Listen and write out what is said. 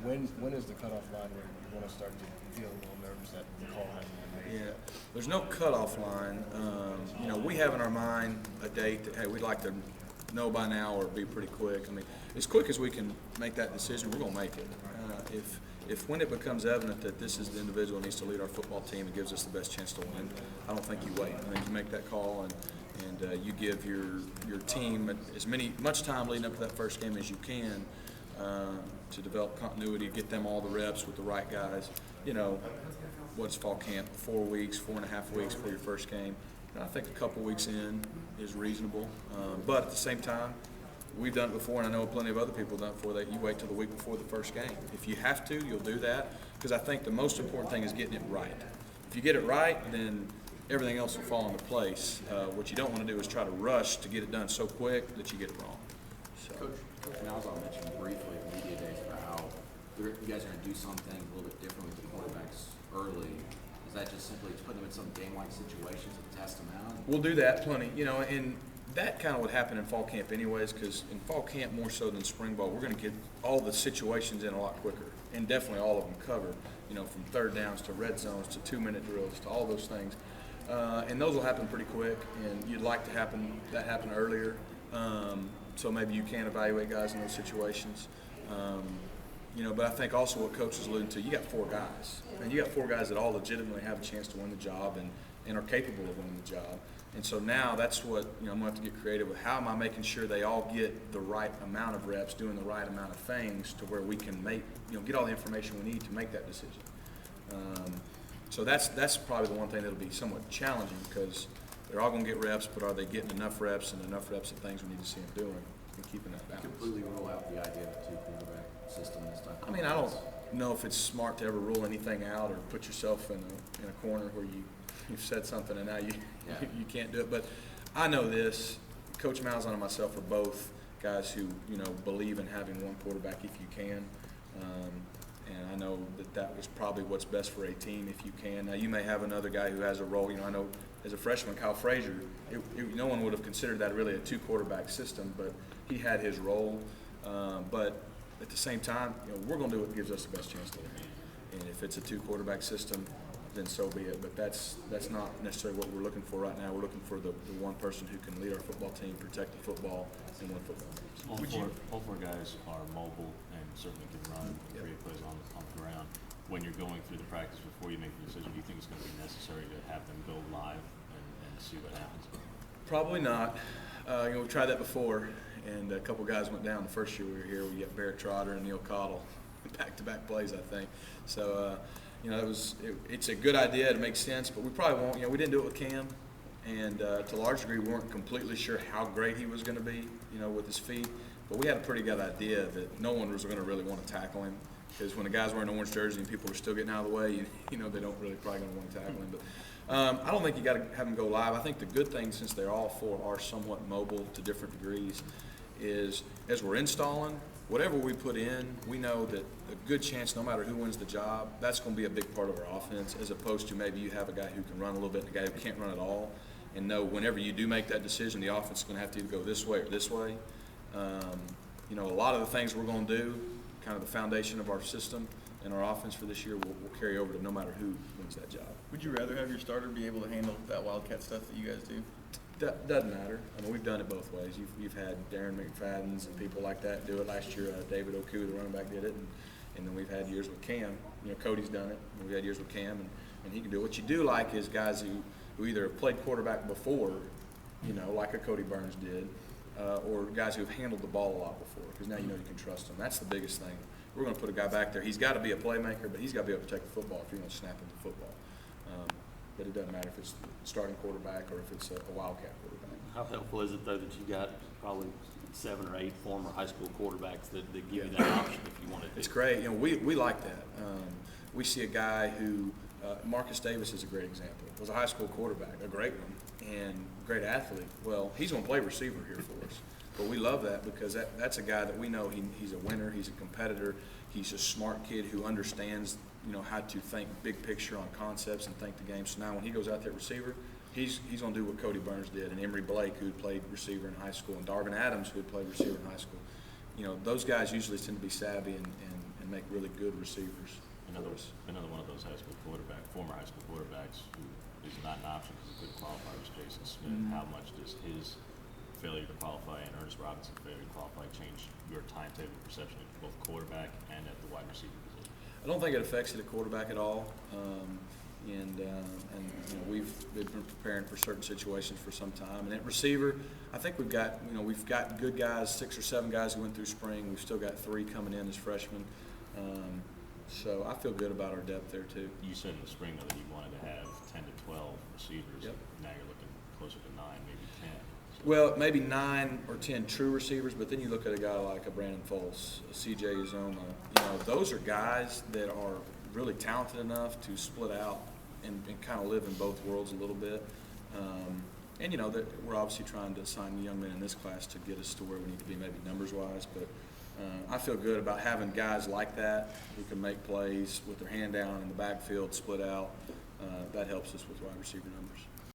when is the cutoff line where you want to start to feel a little nervous that the call hasn't been made? Yeah, there's no cutoff line. We have in our mind a date that, hey, we'd like to know by now or be pretty quick. I mean, as quick as we can make that decision, we're going to make it. If when it becomes evident that this is the individual who needs to lead our football team and gives us the best chance to win, I don't think you wait. I think you make that call and you give your team much time leading up to that first game as you can to develop continuity, get them all the reps with the right guys. What's fall camp? 4 weeks, 4.5 weeks for your first game. And I think a couple weeks in is reasonable. But at the same time, we've done it before, and I know plenty of other people have done it before, that you wait till the week before the first game. If you have to, you'll do that, because I think the most important thing is getting it right. If you get it right, then everything else will fall into place. What you don't want to do is try to rush to get it done so quick that you get it wrong. So. Coach Malzahn mentioned briefly at Media Days about how you guys are going to do something a little bit different with the quarterbacks early. Is that just simply putting them in some game-like situations to test them out? We'll do that plenty, and that kind of would happen in fall camp anyways, because in fall camp more so than spring ball, we're going to get all the situations in a lot quicker, and definitely all of them covered, from third downs to red zones to 2-minute drills to all those things. And those will happen pretty quick, and you'd like to that happen earlier, so maybe you can evaluate guys in those situations. But I think also what Coach is alluding to, you got 4 guys, and you got 4 guys that all legitimately have a chance to win the job and are capable of winning the job. And so now that's what, I'm going to have to get creative with. How am I making sure they all get the right amount of reps, doing the right amount of things to where we can get all the information we need to make that decision. So that's probably the one thing that'll be somewhat challenging, because they're all going to get reps, but are they getting enough reps and enough reps of things we need to see them doing and keeping that balance? Completely rule out the idea of a 2-quarterback system this time. I mean, I don't know if it's smart to ever rule anything out or put yourself in a corner where you've said something and now you can't do it. But I know this. Coach Malzahn and myself are both guys who believe in having one quarterback if you can. And I know that was probably what's best for a team if you can. Now, you may have another guy who has a role. I know as a freshman, Kyle Frazier, no one would have considered that really a 2-quarterback system, but he had his role. But at the same time, we're going to do what gives us the best chance to win. And if it's a 2-quarterback system, then so be it. But that's not necessarily what we're looking for right now. We're looking for the one person who can lead our football team, protect the football, and win football games. All four guys are mobile and certainly can run create plays on the ground. When you're going through the practice before you make the decision, do you think it's going to be necessary to have them go live and see what happens? Probably not. We've tried that before, and a couple guys went down the first year we were here. We got Barrett Trotter and Neil Cottle, back-to-back plays, I think. So, it's a good idea. It makes sense, but we probably won't. We didn't do it with Cam, and to a large degree, we weren't completely sure how great he was going to be, with his feet. But we had a pretty good idea that no one was going to really want to tackle him, because when the guys wearing an orange jersey and people were still getting out of the way, they don't really probably going to want to tackle him. But I don't think you got to have them go live. I think the good thing, since they're all 4 are somewhat mobile to different degrees, is as we're installing, whatever we put in, we know that a good chance, no matter who wins the job, that's going to be a big part of our offense, as opposed to maybe you have a guy who can run a little bit and a guy who can't run at all. And know whenever you do make that decision, the offense is going to have to either go this way or this way. A lot of the things we're going to do, kind of the foundation of our system and our offense for this year, will carry over to no matter who wins that job. Would you rather have your starter be able to handle that Wildcat stuff that you guys do? Doesn't matter. I mean, we've done it both ways. You've had Darren McFadden's and people like that do it. Last year, David Oku, the running back, did it, and then we've had years with Cam. Cody's done it. We've had years with Cam, and he can do it. What you do like is guys who either have played quarterback before, like a Cody Burns did, or guys who have handled the ball a lot before, because now you can trust them. That's the biggest thing. We're going to put a guy back there. He's got to be a playmaker, but he's got to be able to protect the football if you're going to snap into football. But it doesn't matter if it's starting quarterback or if it's a Wildcat quarterback. How helpful is it, though, that you got probably 7 or 8 former high school quarterbacks that give you that option if you wanted to? It's great. We like that. We see a guy who, Marcus Davis is a great example, was a high school quarterback, a great one, and great athlete. Well, he's going to play receiver here for us. But we love that because that's a guy that we know he's a winner, he's a competitor, he's a smart kid who understands how to think big picture on concepts and think the game. So now when he goes out there receiver, he's going to do what Cody Burns did, and Emory Blake, who had played receiver in high school, and Darvin Adams, who had played receiver in high school. Those guys usually tend to be savvy and and make really good receivers. Another for us. one of those former high school quarterbacks who is not an option because he couldn't qualify was Jason Smith. Mhm. How much does his failure to qualify and Ernest Robinson's failure to qualify change your timetable perception at both quarterback and at the wide receiver position? I don't think it affects it at quarterback at all. And you know, we've been preparing for certain situations for some time. And at receiver, I think we've got good guys, 6 or 7 guys who went through spring. We've still got 3 coming in as freshmen. So I feel good about our depth there too. You said in the spring though that you wanted to have 10 to 12 receivers. Yep. Now you're looking closer to 9, maybe 10. So Well, maybe 9 or 10 true receivers, but then you look at a guy like a Brandon Foles, a CJ Uzoma. You know, those are guys that are really talented enough to split out and kind of live in both worlds a little bit. And you know, we're obviously trying to assign young men in this class to get us to where we need to be, maybe numbers-wise. But I feel good about having guys like that who can make plays with their hand down in the backfield, split out. That helps us with wide receiver numbers.